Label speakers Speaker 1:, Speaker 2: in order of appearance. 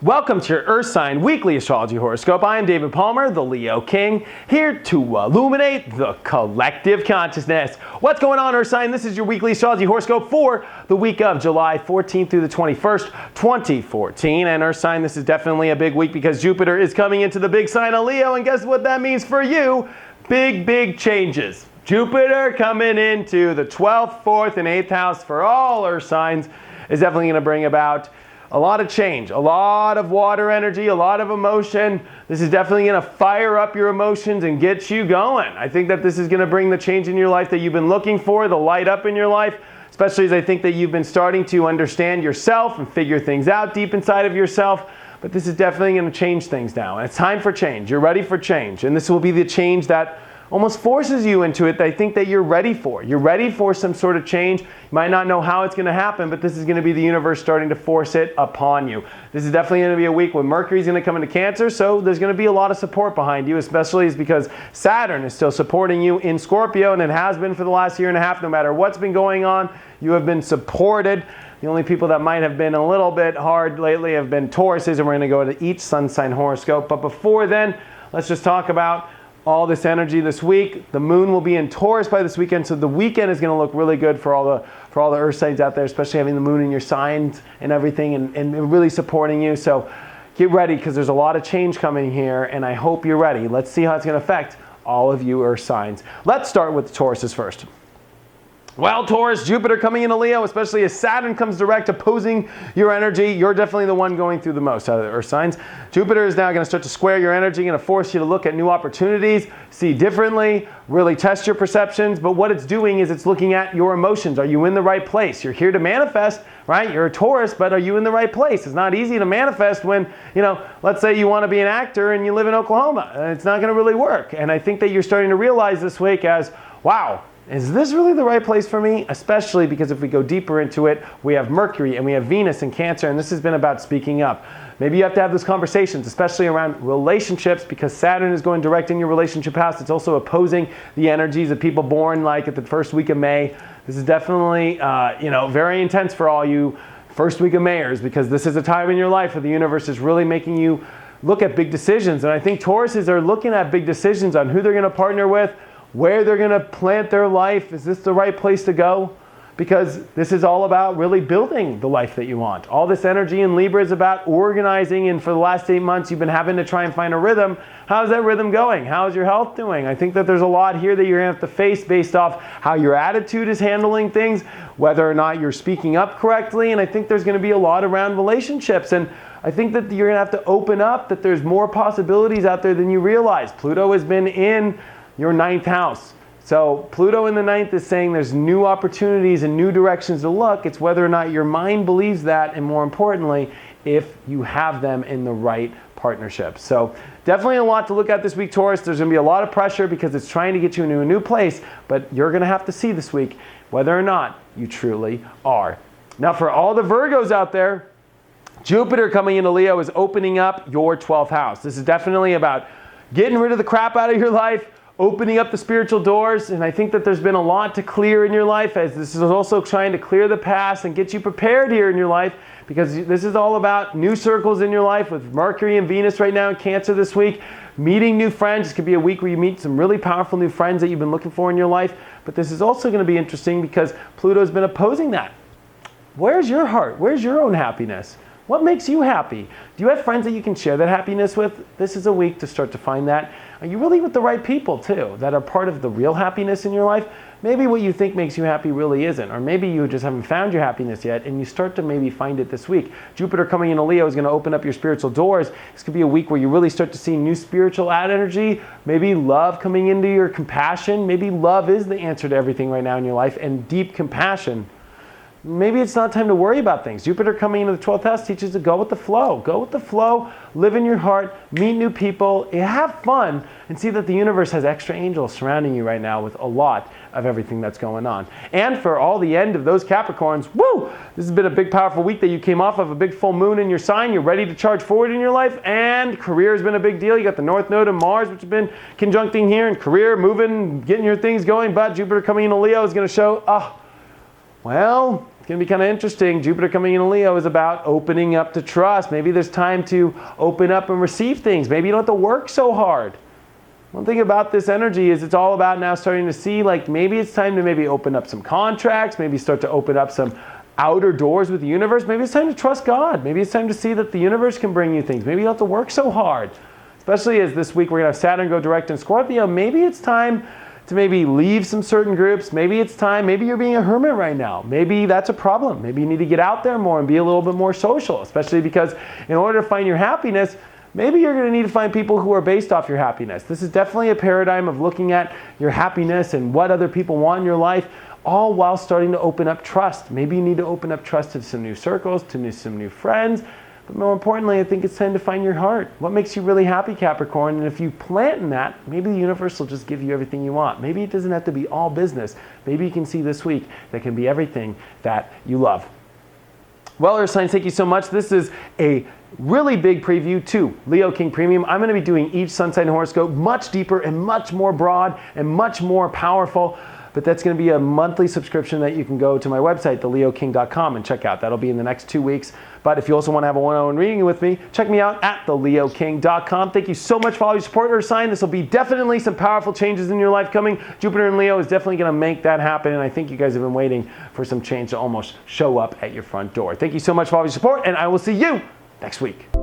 Speaker 1: Welcome to your Earth Sign Weekly Astrology Horoscope. I am David Palmer, the Leo King, here to illuminate the collective consciousness. What's going on, Earth Sign? This is your Weekly Astrology Horoscope for the week of July 14th through the 21st, 2014. And Earth Sign, this is definitely a big week because Jupiter is coming into the big sign of Leo. And guess what that means for you? Big changes. Jupiter coming into the 12th, 4th, and 8th house for all Earth signs is definitely going to bring about a lot of change, a lot of water energy, a lot of emotion. This is definitely going to fire up your emotions and get you going. I think that this is going to bring the change in your life that you've been looking for, the light up in your life, especially as I think that you've been starting to understand yourself and figure things out deep inside of yourself. But this is definitely going to change things now. And it's time for change. You're ready for change. And this will be the change that almost forces you into it that I think that you're ready for. You're ready for some sort of change. You might not know how it's going to happen, but this is going to be the universe starting to force it upon you. This is definitely going to be a week when Mercury's going to come into Cancer, so there's going to be a lot of support behind you, especially because Saturn is still supporting you in Scorpio, and it has been for the last year and a half. No matter what's been going on, you have been supported. The only people that might have been a little bit hard lately have been Tauruses, and we're going to go to each sun sign horoscope. But before then, let's just talk about all this energy this week. The moon will be in Taurus by this weekend, so the weekend is going to look really good for all the earth signs out there, especially having the moon in your signs and everything and really supporting you. So get ready because there's a lot of change coming here, and I hope you're ready. Let's see how it's going to affect all of you earth signs. Let's start with the Tauruses first. Well, Taurus, Jupiter coming into Leo, especially as Saturn comes direct, opposing your energy. You're definitely the one going through the most out of the earth signs. Jupiter is now going to start to square your energy, going to force you to look at new opportunities, see differently, really test your perceptions. But what it's doing is it's looking at your emotions. Are you in the right place? You're here to manifest, right? You're a Taurus, but are you in the right place? It's not easy to manifest when, let's say you want to be an actor and you live in Oklahoma. It's not going to really work. And I think that you're starting to realize this week as, wow, is this really the right place for me? Especially because if we go deeper into it, we have Mercury and we have Venus in Cancer, and this has been about speaking up. Maybe you have to have those conversations, especially around relationships, because Saturn is going direct in your relationship house. It's also opposing the energies of people born like at the first week of May. This is definitely, very intense for all you first week of Mayers, because this is a time in your life where the universe is really making you look at big decisions. And I think Tauruses are looking at big decisions on who they're going to partner with, where they're going to plant their life. Is this the right place to go? Because this is all about really building the life that you want. All this energy in Libra is about organizing, and for the last 8 months you've been having to try and find a rhythm. How's that rhythm going? How's your health doing? I think that there's a lot here that you're going to have to face based off how your attitude is handling things, whether or not you're speaking up correctly, and I think there's going to be a lot around relationships. And I think that you're going to have to open up, that there's more possibilities out there than you realize. Pluto has been in your 9th house. So Pluto in the 9th is saying there's new opportunities and new directions to look. It's whether or not your mind believes that, and more importantly, if you have them in the right partnership. So definitely a lot to look at this week, Taurus. There's going to be a lot of pressure because it's trying to get you into a new place, but you're going to have to see this week whether or not you truly are. Now for all the Virgos out there, Jupiter coming into Leo is opening up your 12th house. This is definitely about getting rid of the crap out of your life, opening up the spiritual doors, and I think that there's been a lot to clear in your life, as this is also trying to clear the past and get you prepared here in your life, because this is all about new circles in your life with Mercury and Venus right now in Cancer this week, meeting new friends. This could be a week where you meet some really powerful new friends that you've been looking for in your life, but this is also going to be interesting because Pluto's been opposing that. Where's your heart? Where's your own happiness? What makes you happy? Do you have friends that you can share that happiness with? This is a week to start to find that. Are you really with the right people too, that are part of the real happiness in your life? Maybe what you think makes you happy really isn't, or maybe you just haven't found your happiness yet, and you start to maybe find it this week. Jupiter coming into Leo is going to open up your spiritual doors. This could be a week where you really start to see new spiritual energy, maybe love coming into your compassion. Maybe love is the answer to everything right now in your life, and deep compassion. Maybe it's not time to worry about things. Jupiter coming into the 12th house teaches to go with the flow. Go with the flow, live in your heart, meet new people, have fun, and see that the universe has extra angels surrounding you right now with a lot of everything that's going on. And for all the end of those Capricorns, woo! This has been a big, powerful week that you came off of a big full moon in your sign. You're ready to charge forward in your life, and career has been a big deal. You got the North Node of Mars, which has been conjuncting here, and career, moving, getting your things going, but Jupiter coming into Leo is going to show, Well, it's going to be kind of interesting. Jupiter coming in Leo is about opening up to trust. Maybe there's time to open up and receive things. Maybe you don't have to work so hard. One thing about this energy is it's all about now starting to see, like, maybe it's time to maybe open up some contracts, maybe start to open up some outer doors with the universe. Maybe it's time to trust God. Maybe it's time to see that the universe can bring you things. Maybe you don't have to work so hard. Especially as this week we're going to have Saturn go direct in Scorpio. Maybe it's time to maybe leave some certain groups. Maybe it's time, maybe you're being a hermit right now. Maybe that's a problem. Maybe you need to get out there more and be a little bit more social, especially because in order to find your happiness, maybe you're going to need to find people who are based off your happiness. This is definitely a paradigm of looking at your happiness and what other people want in your life, all while starting to open up trust. Maybe you need to open up trust to some new circles, to some new friends. But more importantly, I think it's time to find your heart. What makes you really happy, Capricorn? And if you plant in that, maybe the universe will just give you everything you want. Maybe it doesn't have to be all business. Maybe you can see this week that can be everything that you love. Well, Earth signs, thank you so much. This is a really big preview to Leo King Premium. I'm going to be doing each sun sign horoscope much deeper and much more broad and much more powerful. But that's going to be a monthly subscription that you can go to my website, theleoking.com, and check out. That'll be in the next 2 weeks. But if you also want to have a one-on-one reading with me, check me out at theleoking.com. Thank you so much for all your support, Earth sign. This will be definitely some powerful changes in your life coming. Jupiter in Leo is definitely going to make that happen, and I think you guys have been waiting for some change to almost show up at your front door. Thank you so much for all your support, and I will see you next week.